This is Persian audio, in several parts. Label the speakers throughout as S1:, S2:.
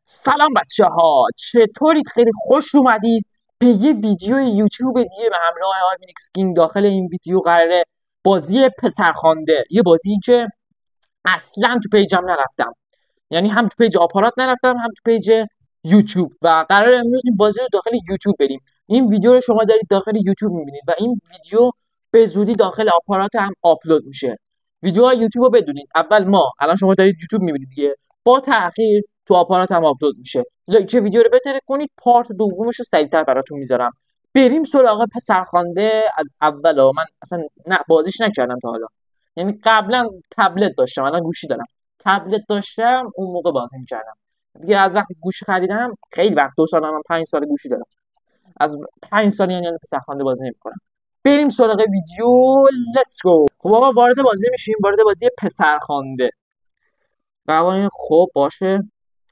S1: سلام بچه ها، چطورید؟ خیلی خوش اومدید به یه ویدیو یوتیوب دیگه. به همراه آرمینکس کینگ. داخل این ویدیو قراره بازی پسرخوانده، یه بازی که اصلا تو پیجم نرفتم، یعنی هم تو پیج آپارات نرفتم هم تو پیج یوتیوب، و قراره امروز این بازی رو داخل یوتیوب بریم. این ویدیو رو شما دارید داخل یوتیوب میبینید و این ویدیو به زودی داخل آپارات هم آپلود میشه. ویدیو یوتیوب رو بدونید، اول ما الان شما دارید یوتیوب میبینید دیگه، با تاخیر تو آپارات هم آپلود میشه. لایک ویدیو رو بترک کنید، پارت دومش رو سریعتر براتون میذارم. بریم سراغ پسرخوانده از اول من اصلا نه بازیش نکردم تا حالا، یعنی قبلا تبلت داشتم، الان گوشی دارم. تبلت داشتم اون موقع بازی میکردم دیگه. از وقتی گوشی خریدم خیلی وقت، 2 سال، من 5 سال گوشی دارم. از 5 سال یعنی پسرخوانده بازی نمیکنم. بریم سراغ ویدیو. لتس گو. خب آقا وارد بازی میشیم، وارد بازی پسرخوانده. قوانین خب باشه.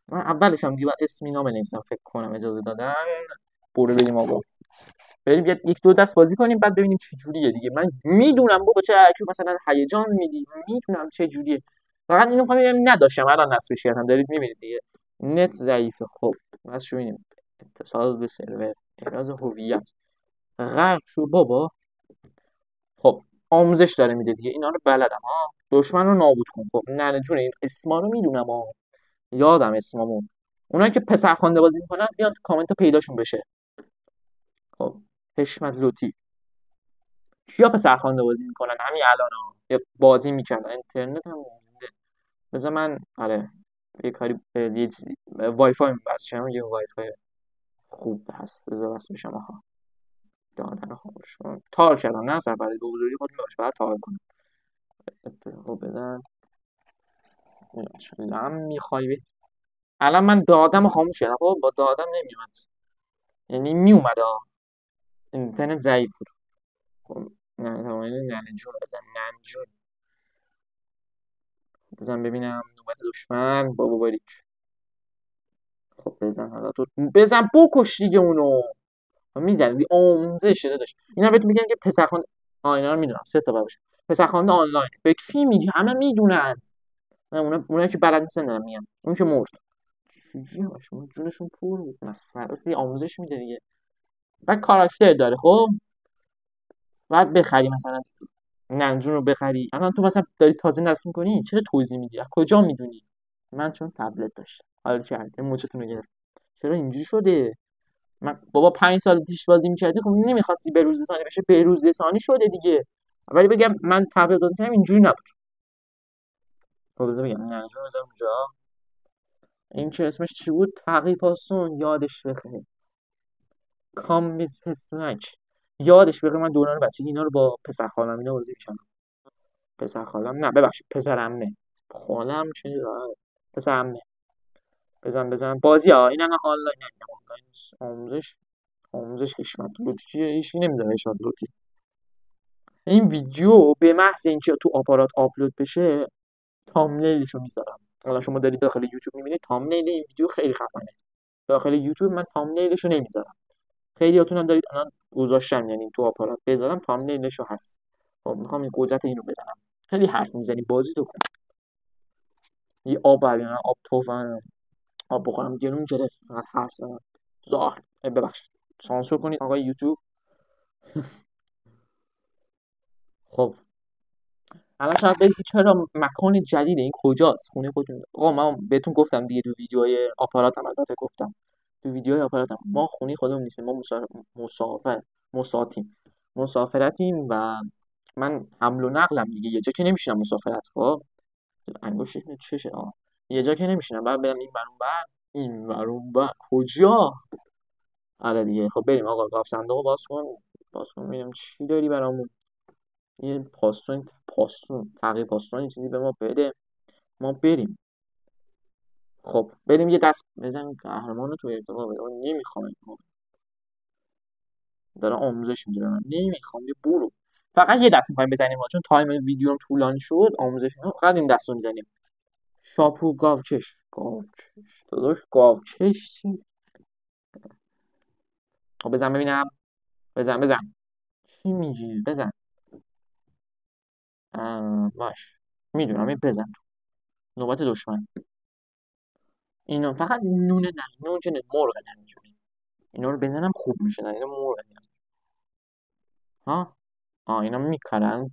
S1: من اولش هم دیگه اسمی نام بنویسم، فکر کنم اجازه دادن. برو بریم آقا، بریم یک دو دست بازی کنیم بعد ببینیم چه جوریه دیگه. من میدونم بابا چه هرکی مثلا هیجان میدی، میدونم چه جوریه. فقط اینو میخوام ببینم نداشتم الان نصبش کردم، دارید میبینید دیگه نت ضعیفه. خب بس شو ببینیم. اتصال به سرور، احراز هویت، غرق شو بابا. خب آموزش داره میده دیگه، اینا رو بلدم ها. دشمن رو نابود کن. خب نه جون این اسما رو میدونم ها، یادم اسممو. اونایی که پسرخوانده بازی میکنن بیان تو کامنت پیداشون بشه. خب حشمت لطی، کیا پسرخوانده بازی میکنن همین الان ها، یا بازی میکردن؟ اینترنت هم مونده. بذار من آره یه کاری یه چیزی وای فای بس یه وای فای خوب هست، بذار بس بشم. آها دادن خاموش کن. تار کردم نه سر بعد به بزرگی خودم باش بعد تار کنم. اتفاق بدن لم میخوای بید. الان من دادم خاموش کردم، خب با دادم نمیومد، یعنی میومد اینترنت ضعیف بود. خب نه توانید ننجون بزن، ننجون بزن ببینم نوبت دشمن. بابا باریک. خب بزن حالا تو، بزن بکش دیگه اونو. میزنی آموزش شده داشت. اینا بهت میگن که پسرخوانده. اینا رو میدونم، سه تا باشه. پسرخوانده آنلاین فکر میگی همه میدونن. نه اونا که بلد نیستن دارن میگن. اون که مرد. چیزی هاشون جونشون پر بود مثلا آموزش میده دیگه. بعد کاراکتر داره. خب بعد بخری مثلا ننجون رو بخری. الان تو مثلا داری تازه نصب میکنی، چرا توضیح میدی؟ از کجا میدونی؟ من چون تبلت داشتم حالا کرد موچتون رو گرفت. چرا اینجوری شده؟ من بابا 5 سال پیش بازی میکردی، خب نمیخواستی به روز رسانی بشه، به روز رسانی شده دیگه. ولی بگم من تبلت دادم اینجوری نبود. خب بذار بگم ننجون رو بذارم اونجا. این که اسمش چی بود؟ تقی پاستون، یادش بخیر. کامیز پستونک، یادش بخیر. من دوران بچگی اینا رو با پسر خالم اینا بازی می‌کردم. پسر خالم نه ببخشید پسر عمه. خالم چه راحت. پسر عمه. بزن بازی ها این الان آنلاین، نه آنلاین نیست. آموزش حشمت لوتی چیه؟ هیچ نمیدونه حشمت لوتی. این ویدیو به محض اینکه تو آپارات آپلود بشه تامنیلش رو میذارم. حالا شما دارید داخل یوتیوب میبینید تامنیل این ویدیو خیلی خفنه. داخل یوتیوب من تامنیلش رو نمیذارم. خیلیاتون هم دارید الان گذاشتن، یعنی تو آپارات بذارم تامنیلش رو هست. خب میخوام این قدرت اینو بدم. خیلی حرف میزنی بازی تو کن. یه آب برگردم، آب توفن، آب بخورم گلوم گرفت فقط حرف زدم. زهر ببخشید سانسور کنید آقای یوتیوب. خب الان شاید بگید چرا مکان جدیده، این کجاست؟ خونه خودتون؟ آقا من بهتون گفتم دیگه تو ویدیوهای آپاراتم، البته گفتم تو ویدیوهای آپاراتم ما خونه خودمون نیستیم، ما مسافر مسافرتیم. مسافرتیم و من حمل و نقلم دیگه، یه جا که نمیشینم مسافرت. خب انگشت چشه یه جا که نمیشینم، بعد برم این ور اون ور، این ور اون ور کجا؟ آره دیگه. خب بریم آقا، قاب صندوق رو باز کن ببینم چی داری برامون. یه پاستون تغییر پاستون این چیزی به ما بده، ما بریم. خب بریم یه دست بزنیم قهرمان رو تو ارتقا بده. نمیخوام دارم آموزش میده من، نمیخوام یه برو. فقط یه دست میخوایم بزنیم چون تایم ویدیوم طولانی شد. آموزش فقط این دست رو میزنیم. شاپو گاوچش داداش گاوچش چی؟ خب بزن ببینم. بزن چی میگی؟ بزن. باش میدونم این بزن. نوبت دشمن. اینا فقط نون نه، نون که نه، مرغ نمی‌شونه. اینا رو بزنم خوب میشه، نه اینا مرغ نه. ها. اینا میکارن.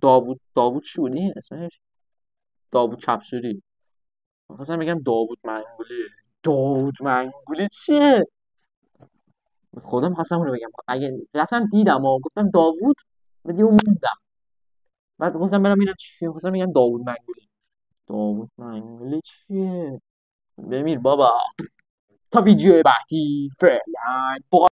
S1: داوود شوری اسمش. داوود چپسوری. می‌خواستم بگم داوود منگولی. داوود منگولی چیه؟ خودم می‌خواستم اونو بگم، اگه رفتم دیدم و گفتم داوود، بعد یهو موندم. بعد گفتم برم ببینم چیه، خواستم بگم داوود منگولی. داوود منگولی چیه؟ بمیر بابا. تا ویدیو بعدی فعلا.